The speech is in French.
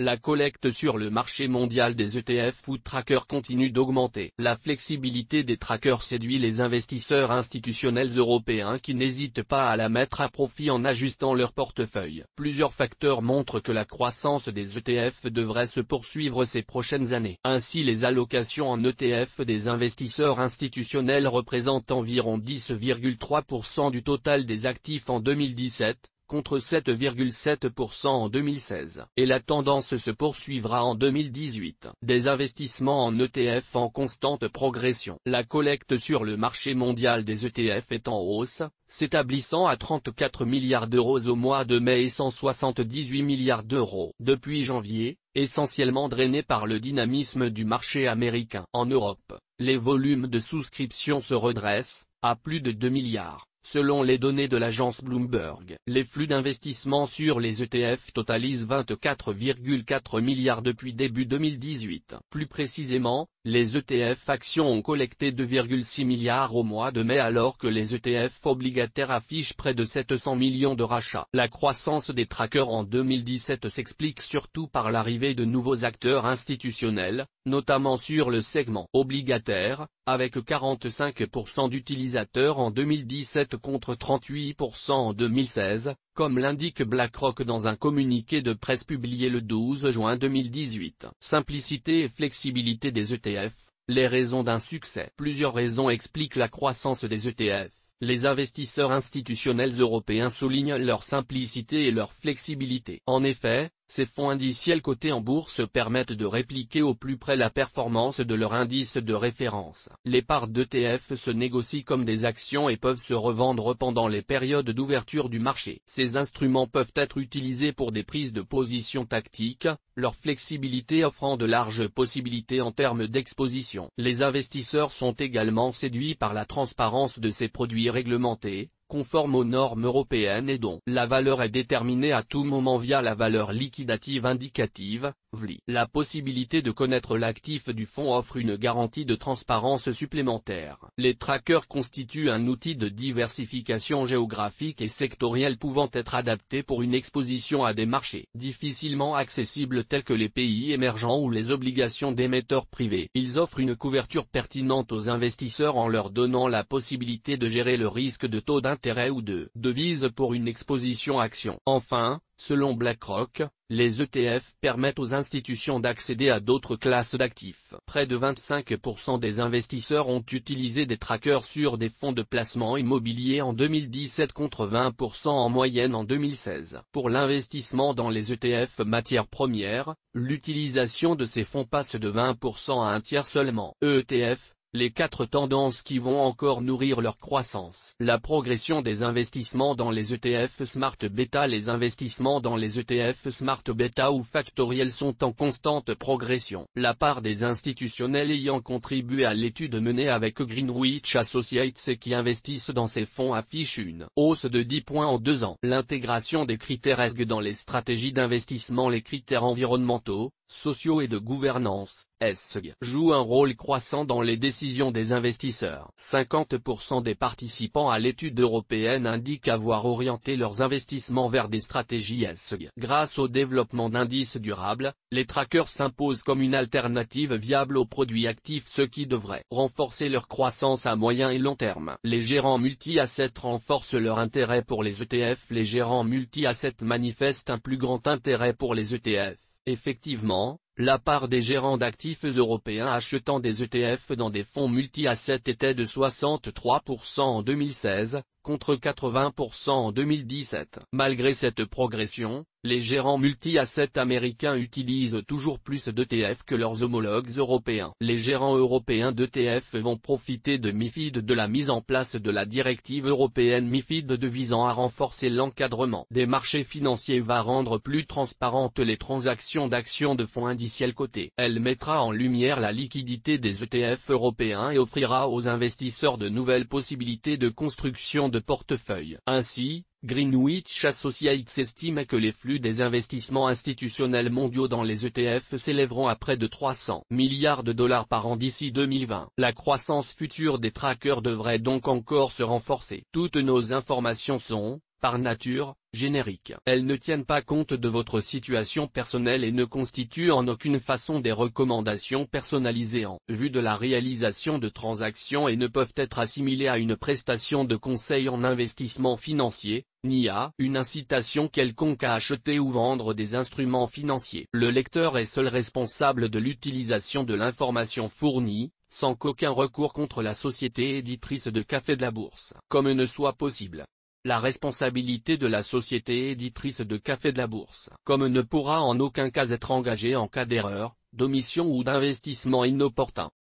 La collecte sur le marché mondial des ETF Food Tracker continue d'augmenter. La flexibilité des trackers séduit les investisseurs institutionnels européens qui n'hésitent pas à la mettre à profit en ajustant leur portefeuille. Plusieurs facteurs montrent que la croissance des ETF devrait se poursuivre ces prochaines années. Ainsi, les allocations en ETF des investisseurs institutionnels représentent environ 10,3% du total des actifs en 2017, contre 7,7% en 2016. Et la tendance se poursuivra en 2018. Des investissements en ETF en constante progression. La collecte sur le marché mondial des ETF est en hausse, s'établissant à 34 milliards d'euros au mois de mai et 178 milliards d'euros depuis janvier, essentiellement drainés par le dynamisme du marché américain. En Europe, les volumes de souscription se redressent, à plus de 2 milliards. Selon les données de l'agence Bloomberg, les flux d'investissement sur les ETF totalisent 24,4 milliards depuis début 2018. Plus précisément, les ETF actions ont collecté 2,6 milliards au mois de mai alors que les ETF obligataires affichent près de 700 millions de rachats. La croissance des trackers en 2017 s'explique surtout par l'arrivée de nouveaux acteurs institutionnels, notamment sur le segment obligataire, avec 45% d'utilisateurs en 2017 contre 38% en 2016, comme l'indique BlackRock dans un communiqué de presse publié le 12 juin 2018. Simplicité et flexibilité des ETF, les raisons d'un succès. Plusieurs raisons expliquent la croissance des ETF. Les investisseurs institutionnels européens soulignent leur simplicité et leur flexibilité. En effet, ces fonds indiciels cotés en bourse permettent de répliquer au plus près la performance de leur indice de référence. Les parts d'ETF se négocient comme des actions et peuvent se revendre pendant les périodes d'ouverture du marché. Ces instruments peuvent être utilisés pour des prises de position tactiques, leur flexibilité offrant de larges possibilités en termes d'exposition. Les investisseurs sont également séduits par la transparence de ces produits réglementés, conforme aux normes européennes et dont la valeur est déterminée à tout moment via la valeur liquidative indicative, VLI. La possibilité de connaître l'actif du fonds offre une garantie de transparence supplémentaire. Les trackers constituent un outil de diversification géographique et sectorielle pouvant être adapté pour une exposition à des marchés difficilement accessibles tels que les pays émergents ou les obligations d'émetteurs privés. Ils offrent une couverture pertinente aux investisseurs en leur donnant la possibilité de gérer le risque de taux d'intérêt ou de devise pour une exposition action. Enfin, selon BlackRock, les ETF permettent aux institutions d'accéder à d'autres classes d'actifs. Près de 25% des investisseurs ont utilisé des trackers sur des fonds de placement immobilier en 2017 contre 20% en moyenne en 2016. Pour l'investissement dans les ETF matières premières, l'utilisation de ces fonds passe de 20% à un tiers seulement. ETF, les 4 tendances qui vont encore nourrir leur croissance. La progression des investissements dans les ETF Smart Beta. Les investissements dans les ETF Smart Beta ou factoriels sont en constante progression. La part des institutionnels ayant contribué à l'étude menée avec Greenwich Associates et qui investissent dans ces fonds affiche une hausse de 10 points en 2 ans. L'intégration des critères ESG dans les stratégies d'investissement. Les critères environnementaux, sociaux et de gouvernance, ESG, jouent un rôle croissant dans les décisions des investisseurs. 50% des participants à l'étude européenne indiquent avoir orienté leurs investissements vers des stratégies ESG. Grâce au développement d'indices durables, les trackers s'imposent comme une alternative viable aux produits actifs, ce qui devrait renforcer leur croissance à moyen et long terme. Les gérants multi-assets renforcent leur intérêt pour les ETF. Les gérants multi-assets manifestent un plus grand intérêt pour les ETF. Effectivement, la part des gérants d'actifs européens achetant des ETF dans des fonds multi-assets était de 63% en 2016, contre 80% en 2017. Malgré cette progression, les gérants multi-assets américains utilisent toujours plus d'ETF que leurs homologues européens. Les gérants européens d'ETF vont profiter de MiFID, de la mise en place de la directive européenne MiFID visant à renforcer l'encadrement des marchés financiers va rendre plus transparentes les transactions d'actions de fonds indiciels cotés. Elle mettra en lumière la liquidité des ETF européens et offrira aux investisseurs de nouvelles possibilités de construction de portefeuille. Ainsi, Greenwich Associates estime que les flux des investissements institutionnels mondiaux dans les ETF s'élèveront à près de 300 milliards de dollars par an d'ici 2020. La croissance future des trackers devrait donc encore se renforcer. Toutes nos informations sont par nature, génériques. Elles ne tiennent pas compte de votre situation personnelle et ne constituent en aucune façon des recommandations personnalisées en vue de la réalisation de transactions et ne peuvent être assimilées à une prestation de conseil en investissement financier, ni à une incitation quelconque à acheter ou vendre des instruments financiers. Le lecteur est seul responsable de l'utilisation de l'information fournie, sans qu'aucun recours contre la société éditrice de Café de la Bourse ne soit possible. La responsabilité de la société éditrice de Café de la Bourse ne pourra en aucun cas être engagée en cas d'erreur, d'omission ou d'investissement inopportun.